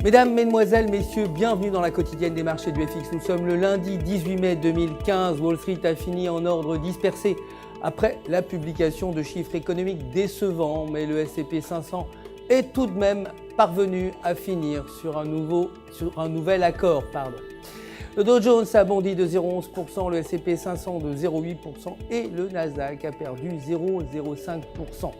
Mesdames, Mesdemoiselles, Messieurs, bienvenue dans la quotidienne des marchés du FX. Nous sommes le lundi 18 mai 2015. Wall Street a fini en ordre dispersé après la publication de chiffres économiques décevants, mais le S&P 500 est tout de même parvenu à finir sur un nouvel accord. Le Dow Jones a bondi de 0,11%, le S&P 500 de 0,8% et le Nasdaq a perdu 0,05%.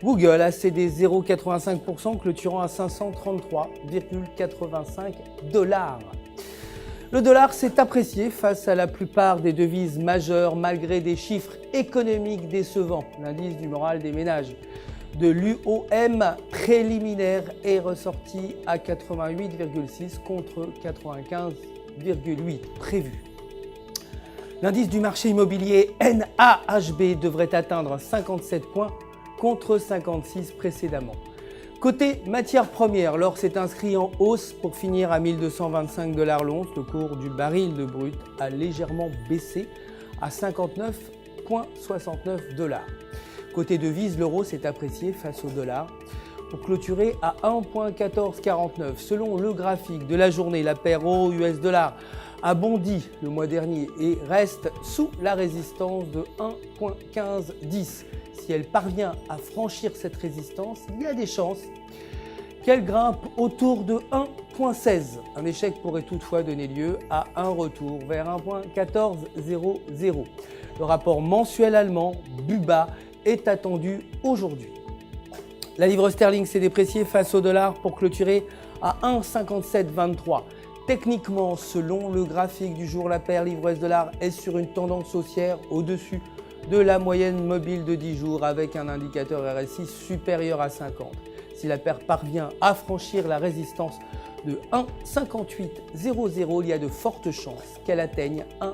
Google a cédé 0,85%, clôturant à 533,85 $. Le dollar s'est apprécié face à la plupart des devises majeures malgré des chiffres économiques décevants. L'indice du moral des ménages de l'UOM préliminaire est ressorti à 88,6 contre 95,8 prévu. L'indice du marché immobilier NAHB devrait atteindre 57 points contre 56 précédemment. Côté matières premières, l'or s'est inscrit en hausse pour finir à 1225 $ l'once. Le cours du baril de brut a légèrement baissé à 59,69 $. Côté devises, l'euro s'est apprécié face au dollar pour clôturer à 1,1449. Selon le graphique de la journée, la paire euro-US dollar a bondi le mois dernier et reste sous la résistance de 1,1510. Si elle parvient à franchir cette résistance, il y a des chances qu'elle grimpe autour de 1,16. Un échec pourrait toutefois donner lieu à un retour vers 1,1400. Le rapport mensuel allemand, BUBA, est attendu aujourd'hui. La livre sterling s'est dépréciée face au dollar pour clôturer à 1,5723. Techniquement, selon le graphique du jour, la paire livre-US-dollar est sur une tendance haussière au-dessus de la moyenne mobile de 10 jours avec un indicateur RSI supérieur à 50. Si la paire parvient à franchir la résistance de 1,5800, il y a de fortes chances qu'elle atteigne 1,5900.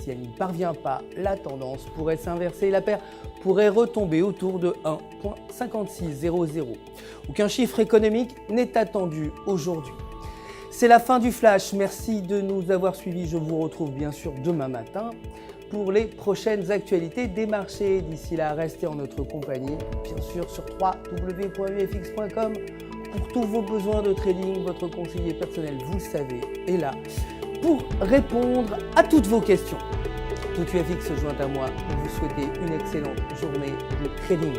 Si elle n'y parvient pas, la tendance pourrait s'inverser et la paire pourrait retomber autour de 1,5600. Aucun chiffre économique n'est attendu aujourd'hui. C'est la fin du flash. Merci de nous avoir suivis. Je vous retrouve bien sûr demain matin pour les prochaines actualités des marchés. D'ici là, restez en notre compagnie, bien sûr sur www.ufx.com. Pour tous vos besoins de trading, votre conseiller personnel, vous le savez, est là pour répondre à toutes vos questions. Tout UFX se joint à moi pour vous souhaiter une excellente journée de trading.